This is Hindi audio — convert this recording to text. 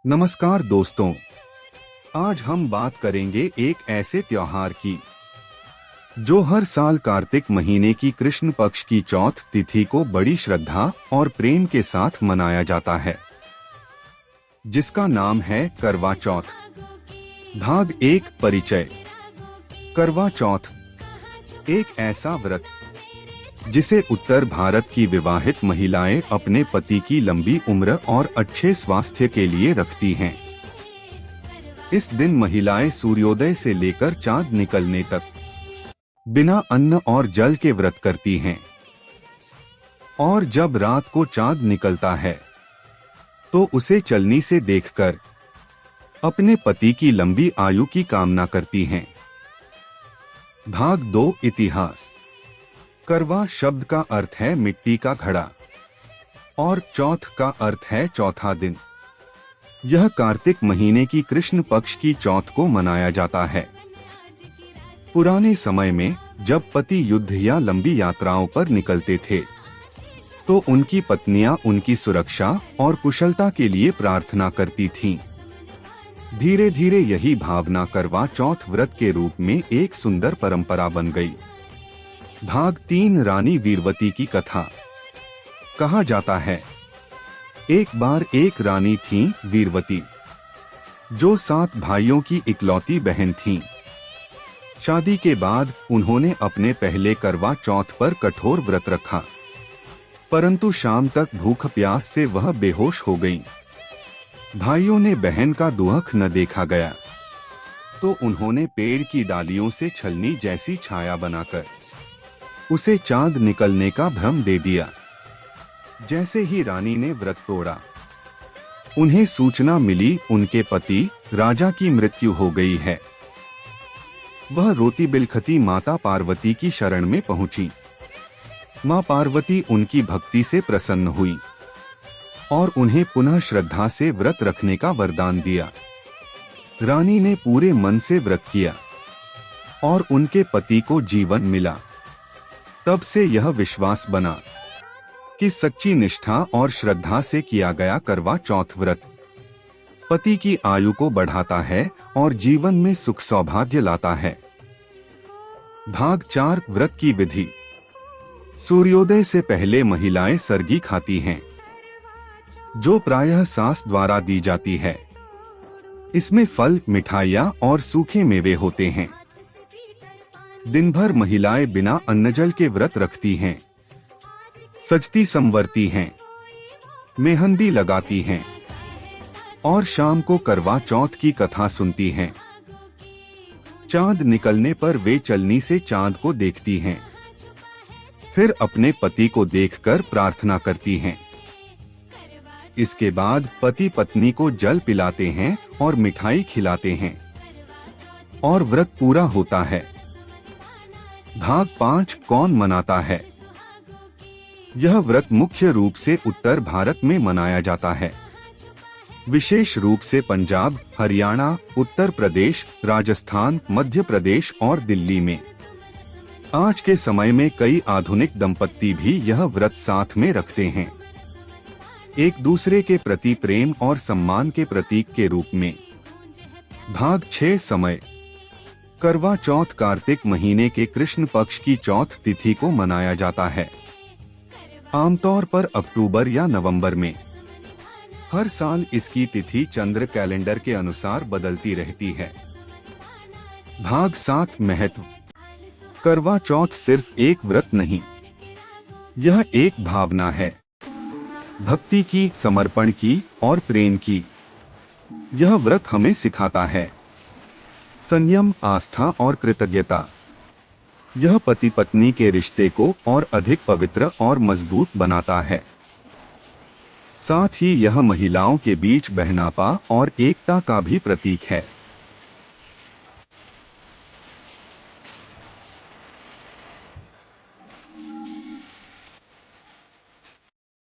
नमस्कार दोस्तों, आज हम बात करेंगे एक ऐसे त्योहार की जो हर साल कार्तिक महीने की कृष्ण पक्ष की चौथ तिथि को बड़ी श्रद्धा और प्रेम के साथ मनाया जाता है, जिसका नाम है करवा चौथ। भाग 1 परिचय। करवा चौथ एक ऐसा व्रत जिसे उत्तर भारत की विवाहित महिलाएं अपने पति की लंबी उम्र और अच्छे स्वास्थ्य के लिए रखती हैं। इस दिन महिलाएं सूर्योदय से लेकर चांद निकलने तक बिना अन्न और जल के व्रत करती हैं और जब रात को चांद निकलता है तो उसे चलनी से देखकर अपने पति की लंबी आयु की कामना करती हैं। भाग 2 इतिहास। करवा शब्द का अर्थ है मिट्टी का घड़ा और चौथ का अर्थ है चौथा दिन। यह कार्तिक महीने की कृष्ण पक्ष की चौथ को मनाया जाता है। पुराने समय में जब पति युद्ध या लंबी यात्राओं पर निकलते थे तो उनकी पत्नियां उनकी सुरक्षा और कुशलता के लिए प्रार्थना करती थीं। धीरे धीरे यही भावना करवा चौथ व्रत के रूप में एक सुंदर परंपरा बन गई। भाग 3 रानी वीरवती की कथा। कहा जाता है, एक बार एक रानी थी वीरवती, जो 7 भाइयों की इकलौती बहन थी। शादी के बाद उन्होंने अपने पहले करवा चौथ पर कठोर व्रत रखा, परंतु शाम तक भूख प्यास से वह बेहोश हो गईं। भाइयों ने बहन का दुख न देखा गया तो उन्होंने पेड़ की डालियों से छलनी जैसी छाया बनाकर उसे चांद निकलने का भ्रम दे दिया। जैसे ही रानी ने व्रत तोड़ा, उन्हें सूचना मिली उनके पति राजा की मृत्यु हो गई है। वह रोती बिलखती माता पार्वती की शरण में पहुंची। मां पार्वती उनकी भक्ति से प्रसन्न हुई और उन्हें पुनः श्रद्धा से व्रत रखने का वरदान दिया। रानी ने पूरे मन से व्रत किया और उनके पति को जीवन मिला। तब से यह विश्वास बना कि सच्ची निष्ठा और श्रद्धा से किया गया करवा चौथ व्रत पति की आयु को बढ़ाता है और जीवन में सुख सौभाग्य लाता है। भाग 4 व्रत की विधि। सूर्योदय से पहले महिलाएं सरगी खाती हैं, जो प्रायः सास द्वारा दी जाती है। इसमें फल, मिठाइयाँ और सूखे मेवे होते हैं। दिन भर महिलाएं बिना अन्नजल के व्रत रखती हैं, सजती संवरती हैं, मेहंदी लगाती हैं और शाम को करवा चौथ की कथा सुनती हैं। चांद निकलने पर वे चलनी से चांद को देखती हैं, फिर अपने पति को देखकर प्रार्थना करती हैं। इसके बाद पति पत्नी को जल पिलाते हैं और मिठाई खिलाते हैं और व्रत पूरा होता है। भाग 5 कौन मनाता है। यह व्रत मुख्य रूप से उत्तर भारत में मनाया जाता है, विशेष रूप से पंजाब, हरियाणा, उत्तर प्रदेश, राजस्थान, मध्य प्रदेश और दिल्ली में। आज के समय में कई आधुनिक दंपत्ति भी यह व्रत साथ में रखते हैं, एक दूसरे के प्रति प्रेम और सम्मान के प्रतीक के रूप में। भाग 6 समय। करवा चौथ कार्तिक महीने के कृष्ण पक्ष की चौथ तिथि को मनाया जाता है, आमतौर पर अक्टूबर या नवंबर में। हर साल इसकी तिथि चंद्र कैलेंडर के अनुसार बदलती रहती है। भाग 7 महत्व। करवा चौथ सिर्फ एक व्रत नहीं, यह एक भावना है, भक्ति की, समर्पण की और प्रेम की। यह व्रत हमें सिखाता है संयम, आस्था और कृतज्ञता। यह पति पत्नी के रिश्ते को और अधिक पवित्र और मजबूत बनाता है। साथ ही यह महिलाओं के बीच बहनापा और एकता का भी प्रतीक है।